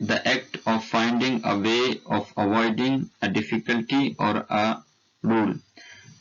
the act of finding a way of avoiding a difficulty or a rule।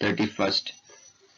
31।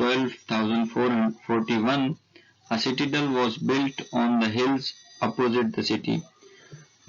12,441 a citadel was built on the hills opposite the city।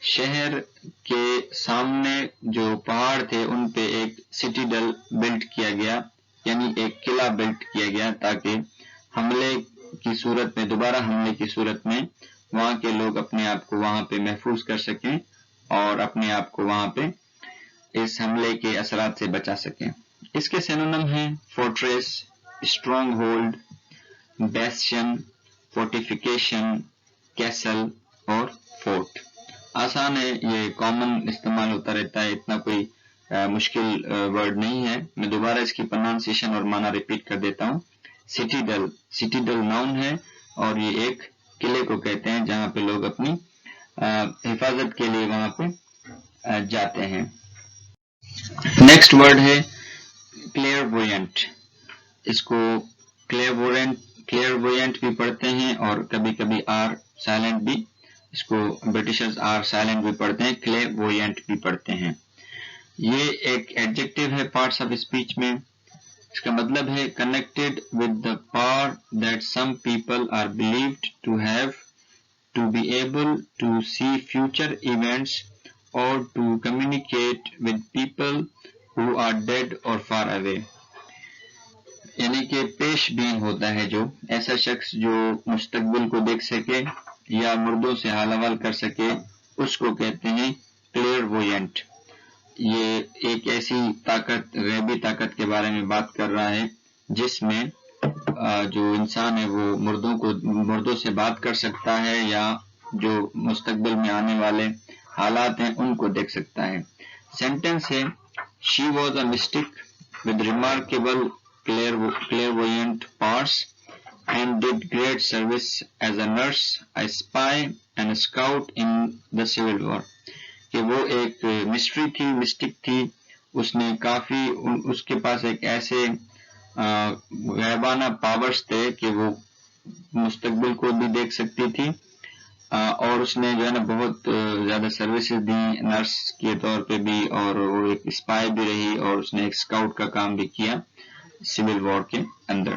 شہر کے سامنے جو پہاڑ تھے ان پہ ایک سٹیڈل بلٹ کیا گیا، یعنی ایک قلعہ بلٹ کیا گیا، تاکہ حملے کی صورت میں، دوبارہ حملے کی صورت میں وہاں کے لوگ اپنے آپ کو وہاں پہ محفوظ کر سکیں اور اپنے آپ کو وہاں پہ اس حملے کے اثرات سے بچا سکیں۔ اس کے سینونیم ہیں fortress, stronghold, bastion, fortification, castle اور فورٹ۔ آسان ہے، یہ کامن استعمال ہوتا رہتا ہے، اتنا کوئی مشکل ورڈ نہیں ہے۔ میں دوبارہ اس کی پروننسیشن اور معنی ریپیٹ کر دیتا ہوں۔ سٹیڈل، سٹیڈل ناؤن ہے اور یہ ایک قلعے کو کہتے ہیں جہاں پہ لوگ اپنی حفاظت کے لیے وہاں پہ جاتے ہیں۔ نیکسٹ ورڈ ہے کلیئروینٹ۔ اس کو کلیئروینٹ بھی پڑھتے ہیں اور کبھی کبھی آر سائلنٹ بھی، اس کو برٹشرز آر سائلنٹ بھی پڑھتے ہیں، کلیئروینٹ بھی پڑھتے ہیں۔ یہ ایک ایڈجیکٹو ہے پارٹس آف اسپیچ میں۔ اس کا مطلب ہے connected with the power that some people are believed to have to be able to see future events اور to communicate with people who are dead or far away۔ یعنی کہ پیش بین ہوتا ہے جو ایسا شخص جو مستقبل کو دیکھ سکے یا مردوں سے حال احوال کر سکے، اس کو کہتے ہیں کلیئروینٹ۔ یہ ایک ایسی طاقت، غیبی طاقت کے بارے میں بات کر رہا ہے جس میں جو انسان ہے وہ مردوں سے بات کر سکتا ہے یا جو مستقبل میں آنے والے حالات ہیں ان کو دیکھ سکتا ہے۔ سینٹنس ہے She was a mystic with remarkable clairvoyant powers and did great service as a nurse, a spy and a scout in the Civil War۔ کہ وہ ایک مسٹک تھی، اس نے کافی، اس کے پاس ایک ایسے غیبانہ پاورز تھے کہ وہ مستقبل کو بھی دیکھ سکتی تھی اور اس نے جو ہے نا بہت زیادہ سروسز دی نرس کے طور پہ بھی، اور وہ ایک اسپائی بھی رہی اور اس نے ایک اسکاؤٹ کا کام بھی کیا سول وار کے اندر۔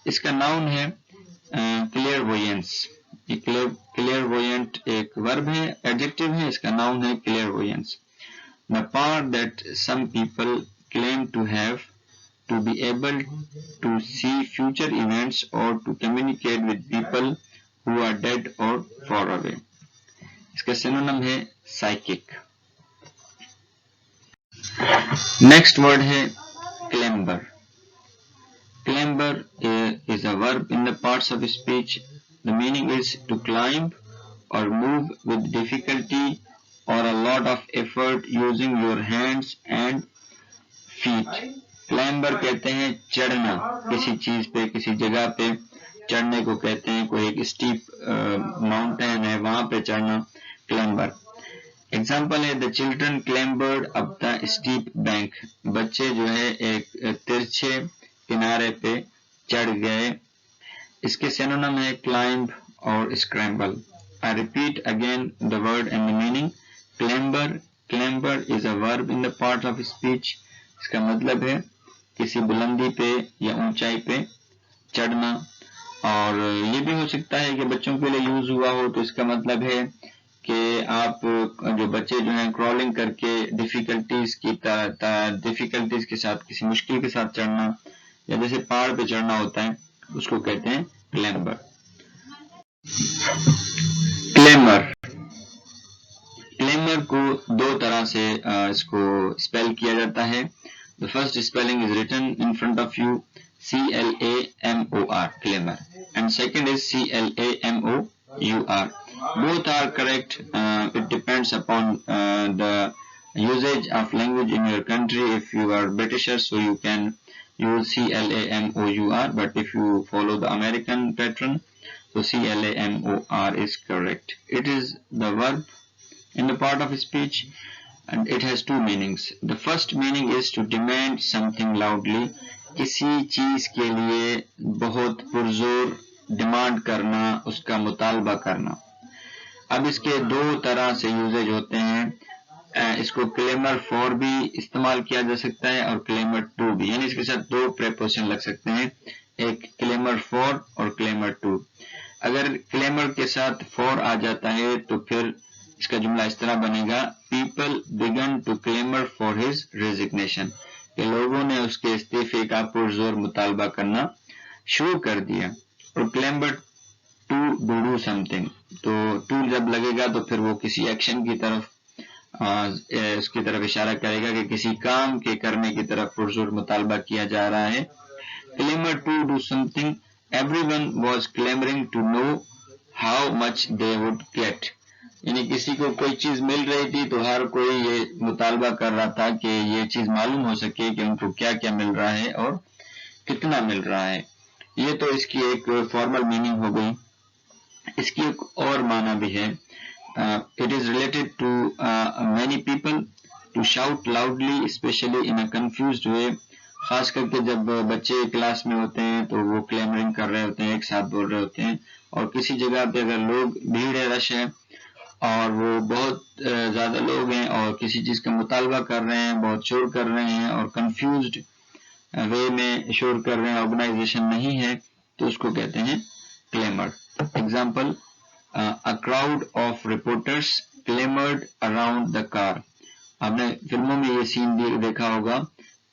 اس کا ناؤن ہے کلیئروینس۔ یہ کلیئروینٹ ایک ورب ہے، ایڈجیکٹو ہے، اس کا ناؤن ہے کلیئروینس۔ The power that some people claim to have to be able to see future events or to communicate with people who are dead or far away۔ اس کا سینونیم ہے سائیکک۔ نیکسٹ ورڈ ہے کلیمبر۔ کلیمبر is a verb in the parts of speech. The meaning is to climb or move with difficulty or a lot of effort using your hands and feet۔ کلیمبر کہتے ہیں چڑھنا، کسی چیز پہ، کسی جگہ پہ چڑھنے کو کہتے ہیں، کوئی ایک اسٹیپ ماؤنٹین ہے وہاں پہ چڑھنا، کلیمبر۔ ایگزامپل ہے the children clambered up the steep bank۔ بچے جو ہے ایک ترچھے کنارے پہ چڑھ گئے۔ اس کے سینونیم ہے climb اور scramble۔ I repeat again the word and the meaning۔ Clamber is a verb in the part of speech۔ اس کا مطلب ہے کسی بلندی پہ یا اونچائی پہ چڑھنا، اور یہ بھی ہو سکتا ہے کہ بچوں کے لیے یوز ہوا ہو، تو اس کا مطلب ہے کہ آپ جو بچے جو ہیں کرالنگ کر کے ڈیفیکلٹیز کے ساتھ، کسی مشکل کے ساتھ چڑھنا، یا جیسے پہاڑ پہ چڑھنا ہوتا ہے اس کو کہتے ہیں کلیمبر۔ کلیمر کو دو طرح سے اس کو اسپیل کیا جاتا ہے۔ The first spelling is written in front of you CLAMOR clamor, and second is CLAMOUR. Both are correct. It depends upon the usage of language in your country. If you are Britishers, so you can use CLAMOUR, but if you follow the American pattern, so CLAMOR is correct. It is the verb in the part of speech, and it has two meanings. The first meaning is to demand something loudly. کسی چیز کے لیے بہت پرزور demand کرنا، اس کا مطالبہ کرنا۔ اب اس کے دو طرح سے یوزیج ہوتے ہیں۔ اس کو کلیمر فور بھی استعمال کیا جا سکتا ہے اور کلیمر ٹو بھی، یعنی اس کے ساتھ دو پریپوزیشن لگ سکتے ہیں، ایک کلیمر فور اور کلیمر ٹو۔ اگر کلیمر کے ساتھ فور آ جاتا ہے تو پھر اس کا جملہ اس طرح بنے گا people began to clamor for his resignation کہ لوگوں نے اس کے استعفے کا پرزور مطالبہ کرنا شروع کر دیا. اور clamor to do something تو to جب لگے گا تو پھر وہ کسی ایکشن کی طرف اس کی طرف اشارہ کرے گا کہ کسی کام کے کرنے کی طرف پرزور مطالبہ کیا جا رہا ہے. clamor to do something, everyone was clamoring to know how much they would get یعنی کسی کو کوئی چیز مل رہی تھی تو ہر کوئی یہ مطالبہ کر رہا تھا کہ یہ چیز معلوم ہو سکے کہ ان کو کیا کیا مل رہا ہے اور کتنا مل رہا ہے. یہ تو اس کی ایک فارمل میننگ ہو گئی. اس کی ایک اور معنی بھی ہے. It is related to many people to shout loudly especially in a confused way خاص کر کے جب بچے کلاس میں ہوتے ہیں تو وہ کلیمرنگ کر رہے ہوتے ہیں ایک ساتھ بول رہے ہوتے ہیں اور کسی جگہ پہ اگر لوگ بھیڑ ہے رش ہے اور وہ بہت زیادہ لوگ ہیں اور کسی چیز کا مطالبہ کر رہے ہیں بہت شور کر رہے ہیں اور کنفیوزڈ وے میں شور کر رہے ہیں آرگنائزیشن نہیں ہے تو اس کو کہتے ہیں clamour. Example a crowd of reporters clamored around the car آپ نے فلموں میں یہ سین بھی دیکھا ہوگا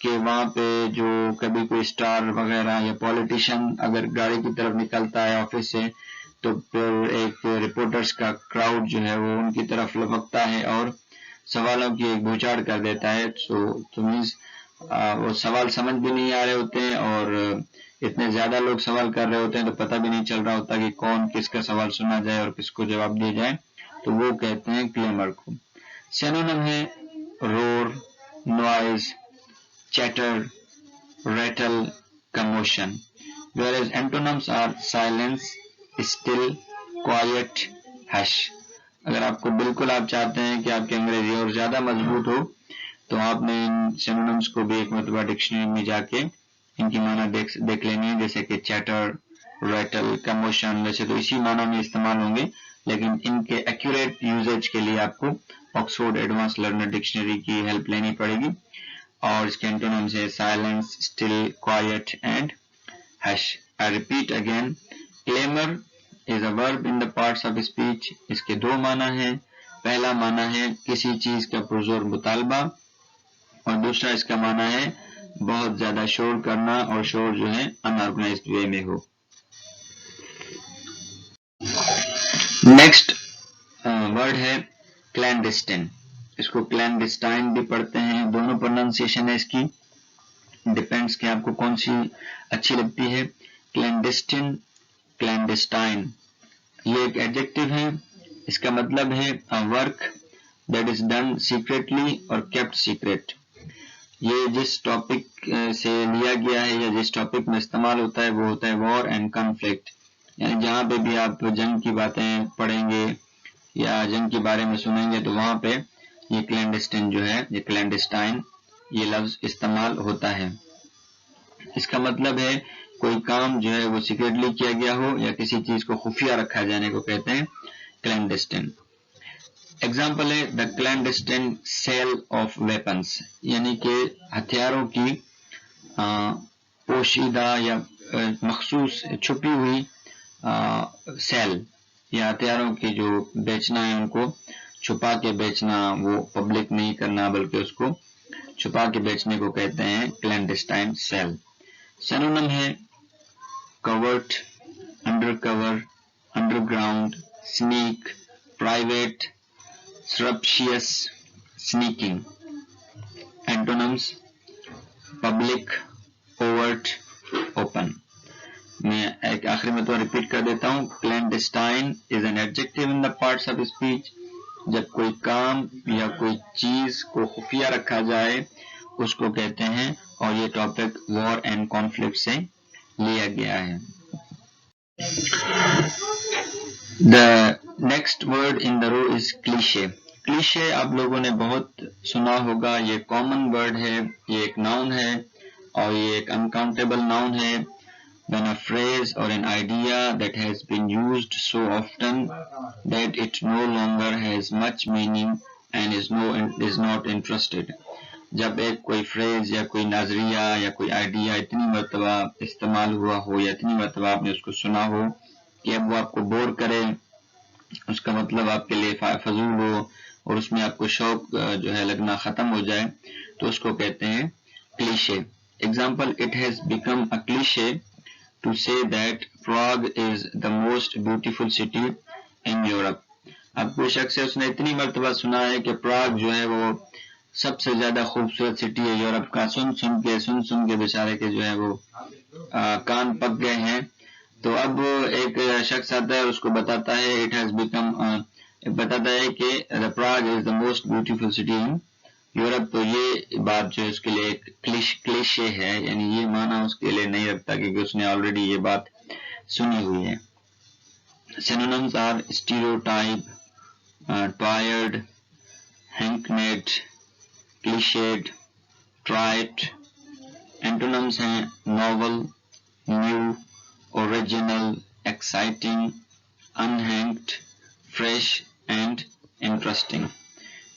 کہ وہاں پہ جو کبھی کوئی اسٹار وغیرہ یا پولیٹیشین اگر گاڑی کی طرف نکلتا ہے آفس سے تو پھر ایک رپورٹرز کا کراؤڈ جو ہے وہ ان کی طرف لپکتا ہے اور سوالوں کی ایک بھوچاڑ کر دیتا ہے. تو مینس وہ سوال سمجھ بھی نہیں آ رہے ہوتے ہیں اور اتنے زیادہ لوگ سوال کر رہے ہوتے ہیں تو پتہ بھی نہیں چل رہا ہوتا کہ کون کس کا سوال سنا جائے اور کس کو جواب دیا جائے تو وہ کہتے ہیں کلیمر کو. سینونم ہے رور, noise, chatter, rattle, commotion whereas antonyms are silence, still, quiet, hush. اگر آپ کو بالکل آپ چاہتے ہیں کہ آپ کی انگریزی اور زیادہ مضبوط ہو تو آپ نے ان سینونمز کو بھی ایک مرتبہ ڈکشنری میں جا کے ان کی معنی دیکھ لینی ہے جیسے کہ چیٹر, ریٹل, کموشن ویسے تو اسی معنی میں استعمال ہوں گے لیکن ان کے ایکوریٹ یوزیج کے لیے آپ کو آکسفورڈ ایڈوانس لرنر ڈکشنری کی ہیلپ لینی پڑے گی. اور اس کے اینٹونیمز ہے سائلنس, اسٹل, کوائٹ اینڈ ہش. I repeat again, clamor is a verb in the parts of speech. اس کے دو معنی ہیں. پہلا معنی ہے کسی چیز کا پرزور مطالبہ اور دوسرا اس کا معنی ہے بہت زیادہ شور کرنا اور شور جو ہے انآرگنائزڈ وے میں ہو. نیکسٹ ورڈ ہے کلینڈسٹن. اس کو کلینڈسٹائن بھی پڑھتے ہیں. دونوں پروننسیشن ہے اس کی, ڈیپینڈس کہ آپ کو کون سی اچھی لگتی ہے. کلینڈسٹن, کلینڈسٹائن یہ ایک ایڈجیکٹو ہے. اس کا مطلب ہے work that is done secretly اور کیپٹ سیکریٹ. یہ جس ٹاپک سے لیا گیا ہے یا جس ٹاپک میں استعمال ہوتا ہے وہ ہوتا ہے وار اینڈ کانفلکٹ. یعنی جہاں پہ بھی آپ جنگ کی باتیں پڑھیں گے یا جنگ کے بارے میں سنیں گے تو وہاں پہ یہ کلینڈسٹن جو ہے یہ کلینڈسٹائن یہ لفظ استعمال ہوتا ہے. اس کا مطلب ہے کوئی کام جو ہے وہ سیکریٹلی کیا گیا ہو یا کسی چیز کو خفیہ رکھا جانے کو کہتے ہیں کلینڈسٹن. ایگزامپل ہے دا کلینڈسٹن سیل آف ویپنس یعنی کہ ہتھیاروں کی پوشیدہ یا مخصوص چھپی ہوئی سیل یا ہتھیاروں کی جو بیچنا ہے ان کو چھپا کے بیچنا, وہ پبلک نہیں کرنا بلکہ اس کو چھپا کے بیچنے کو کہتے ہیں کلینڈسٹائن سیل. سینونم ہے covert, undercover, underground, sneak, private, surreptitious, sneaking. Antonyms public, overt, open. میں ایک آخری میں تو ریپیٹ کر دیتا ہوں. Clandestine is an adjective in the parts of speech. جب کوئی کام یا کوئی چیز کو خفیہ رکھا جائے اس کو کہتے ہیں اور یہ ٹاپک وار اینڈ کانفلکٹ سے لیا گیا ہے. The next word in the row is cliché. Cliché آپ لوگوں نے بہت سنا ہوگا. یہ کامن ورڈ ہے, یہ ایک ناؤن ہے اور یہ ایک انکاؤنٹیبل ناؤن ہے. When a phrase or an idea that has been used so often that it no longer has much meaning and is not interested. جب ایک کوئی فریز یا کوئی نظریہ یا کوئی آئیڈیا اتنی مرتبہ استعمال ہوا ہو یا اتنی مرتبہ آپ نے اس کو سنا ہو کہ اب وہ آپ کو بور کرے اس کا مطلب آپ کے لیے فضول ہو اور اس میں آپ کو شوق جو ہے لگنا ختم ہو جائے تو اس کو کہتے ہیں cliche. Example, it has become a cliche to say that Prague is the most beautiful city in Europe. اب کوئی شخص ہے اس نے اتنی مرتبہ سنا ہے کہ پراگ جو ہے وہ سب سے زیادہ خوبصورت سٹی ہے یورپ کا. سن کے بیچارے کے جو ہے وہ کان پک گئے ہیں. تو اب ایک شخص آتا ہے اس کو بتاتا ہے اٹ ہیز بیکم بتاتا ہے کہ Prague is the most beautiful city in Europe. تو یہ بات جو ہے اس کے لیے ایک کلیشے ہے, یعنی یہ معنی اس کے لیے نہیں رکھتا کیونکہ اس نے آلریڈی یہ بات سنی ہوئی ہے. Synonyms are stereotype, tired, hackneyed, cliched, trite. Antonyms ہیں novel, new, original, exciting, unhanged, fresh and interesting.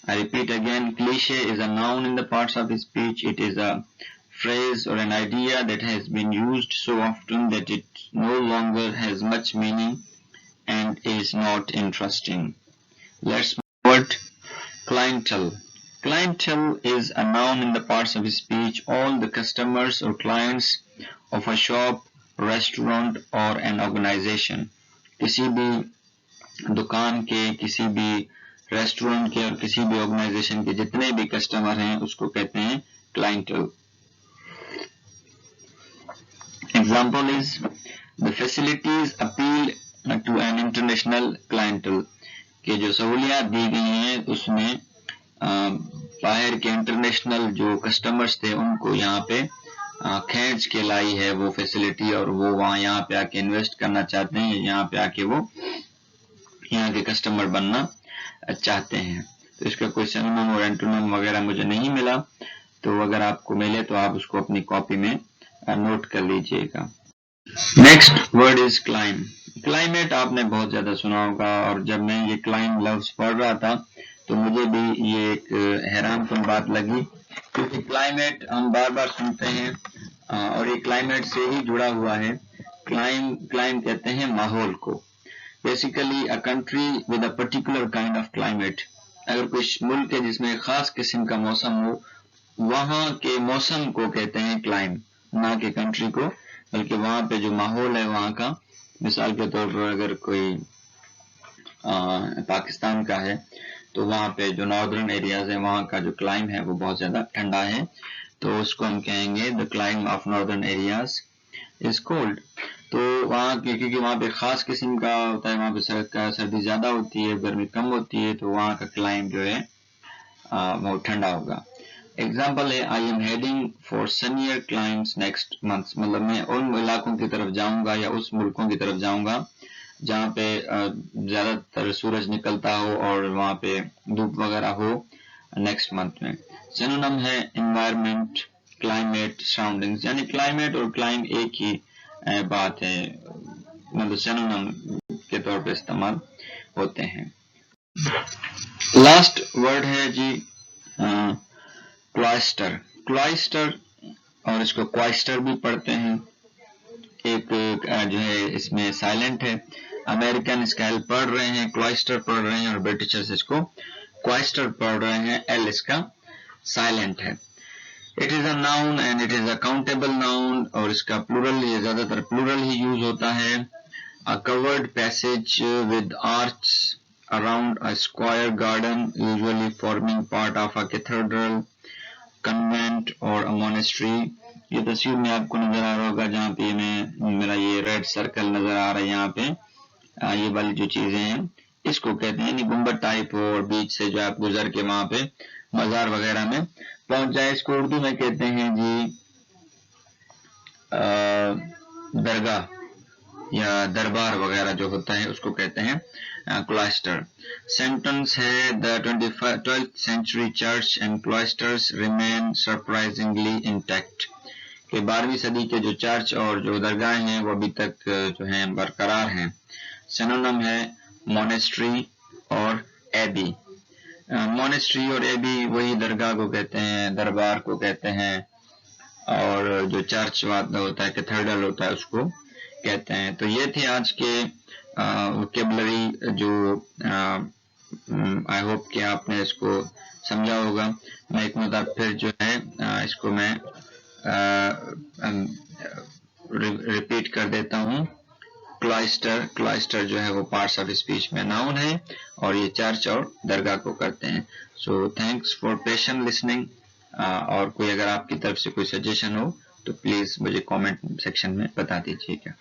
I repeat again, cliche is a noun in the parts of the speech. It is a phrase or an idea that has been used so often that it no longer has much meaning and is not interesting. Let's move forward. Clientele. Clientele is a noun in the parts of the speech. All the customers or clients of a shop, restaurant or an organization. کسی بھی دکان کے, کسی بھی restaurant کے اور کسی بھی آرگنائزیشن کے جتنے بھی کسٹمر ہیں اس کو کہتے ہیں clientele. Example is the facilities appeal to an international clientele. کہ جو سہولیات دی گئی ہیں اس میں باہر کے انٹرنیشنل جو کسٹمرز تھے ان کو یہاں پہ کھینچ کے لائی ہے وہ فیسلٹی, اور وہ وہاں یہاں پہ آ کے انویسٹ کرنا چاہتے ہیں, یہاں پہ آ کے وہ یہاں کے کسٹمر بننا چاہتے ہیں. تو اس کا کوئی سینونیم اور اینٹونیم وغیرہ مجھے نہیں ملا, تو اگر آپ کو ملے تو آپ اس کو اپنی کاپی میں نوٹ کر لیجئے گا. Next word is clime. Climate آپ نے بہت زیادہ سنا ہوگا, اور جب میں یہ کلائم لفظ پڑھ رہا تھا تو مجھے بھی یہ ایک حیران کن بات لگی, کیونکہ کلائمیٹ ہم بار بار سنتے ہیں اور یہ کلائمیٹ سے ہی جڑا ہوا ہے. کلائم کہتے ہیں ماحول کو. Basically a country with a particular kind of climate. اگر کوئی ملک ہے جس میں ایک خاص قسم کا موسم ہو, وہاں کے موسم کو کہتے ہیں کلائم, نہ کہ کنٹری کو, بلکہ وہاں پہ جو ماحول ہے وہاں کا. مثال کے طور پر اگر کوئی پاکستان کا ہے تو وہاں پہ جو ناردرن ایریاز ہیں وہاں کا جو کلائم ہے وہ بہت زیادہ ٹھنڈا ہے, تو اس کو ہم کہیں گے the climate of northern areas is cold. تو وہاں کیونکہ وہاں پہ خاص قسم کا ہوتا ہے, وہاں پہ سردی زیادہ ہوتی ہے, گرمی کم ہوتی ہے, تو وہاں کا کلائم جو ہے وہ ٹھنڈا ہوگا. ایگزامپل ہے I am heading for sunnier climes next month. مطلب میں ان علاقوں کی طرف جاؤں گا یا اس ملکوں کی طرف جاؤں گا جہاں پہ زیادہ تر سورج نکلتا ہو اور وہاں پہ دھوپ وغیرہ ہو نیکسٹ منتھ میں. سینونیم ہے انوائرمنٹ, کلائمیٹ, سراؤنڈنگز. یعنی کلائمیٹ اور کلائم ایک ہی بات ہے, مطلب سینونیم کے طور پہ استعمال ہوتے ہیں. لاسٹ ورڈ ہے جی کلائسٹر. کلائسٹر اور اس کو کوائسٹر بھی پڑھتے ہیں. ایک جو ہے اس میں سائلنٹ ہے, امریکن اس کا ایل پڑھ رہے ہیں, کلائسٹر پڑھ رہے ہیں, اور برٹشرز اس کو کوائسٹر پڑھ رہے ہیں, ایل اس کا سائلنٹ ہے. It is a noun and it is a countable noun, اور اس کا پلورل, یہ زیادہ تر پلورل ہی یوز ہوتا ہے. A covered passage with arches around a square garden, usually forming part of a cathedral, convent or a monastery. یہ تصویر میں آپ کو نظر آ رہا ہوگا جہاں پہ میرا یہ ریڈ سرکل نظر آ رہا ہے, یہاں پہ یہ والی جو چیزیں ہیں اس کو کہتے ہیں گنبد ٹائپ ہو, اور بیچ سے جو آپ گزر کے وہاں پہ مزار وغیرہ میں پہنچ جائے. اس کو اردو میں کہتے ہیں جی درگاہ یا دربار وغیرہ جو ہوتا ہے اس کو کہتے ہیں کلائسٹر. سینٹنس ہے the 12th century church and cloisters remain surprisingly intact. کہ 12ویں صدی کے جو چرچ اور جو درگاہیں ہیں وہ ابھی تک جو ہیں برقرار ہیں. سینونیم ہے مونیسٹری اور ایبی. مونیسٹری اور ایبی وہی درگاہ کو کہتے ہیں, دربار کو کہتے ہیں, اور جو چرچ ہوتا ہے کیتھیڈرل ہوتا ہے اس کو کہتے ہیں. تو یہ تھے آج کے ووکیبلری جو آئی ہوپ کہ آپ نے اس کو سمجھا ہوگا. میں ایک مرتبہ پھر جو ہے اس کو میں ریپیٹ کر دیتا ہوں. کلائسٹر جو ہے وہ پارٹس آف اسپیچ میں ناؤن ہے اور یہ چرچ اور درگاہ کو کرتے ہیں. سو تھینکس فار پیشنٹ لسننگ. اور کوئی اگر آپ کی طرف سے کوئی سجیشن ہو تو پلیز مجھے کامنٹ سیکشن میں بتا دیجیے گا.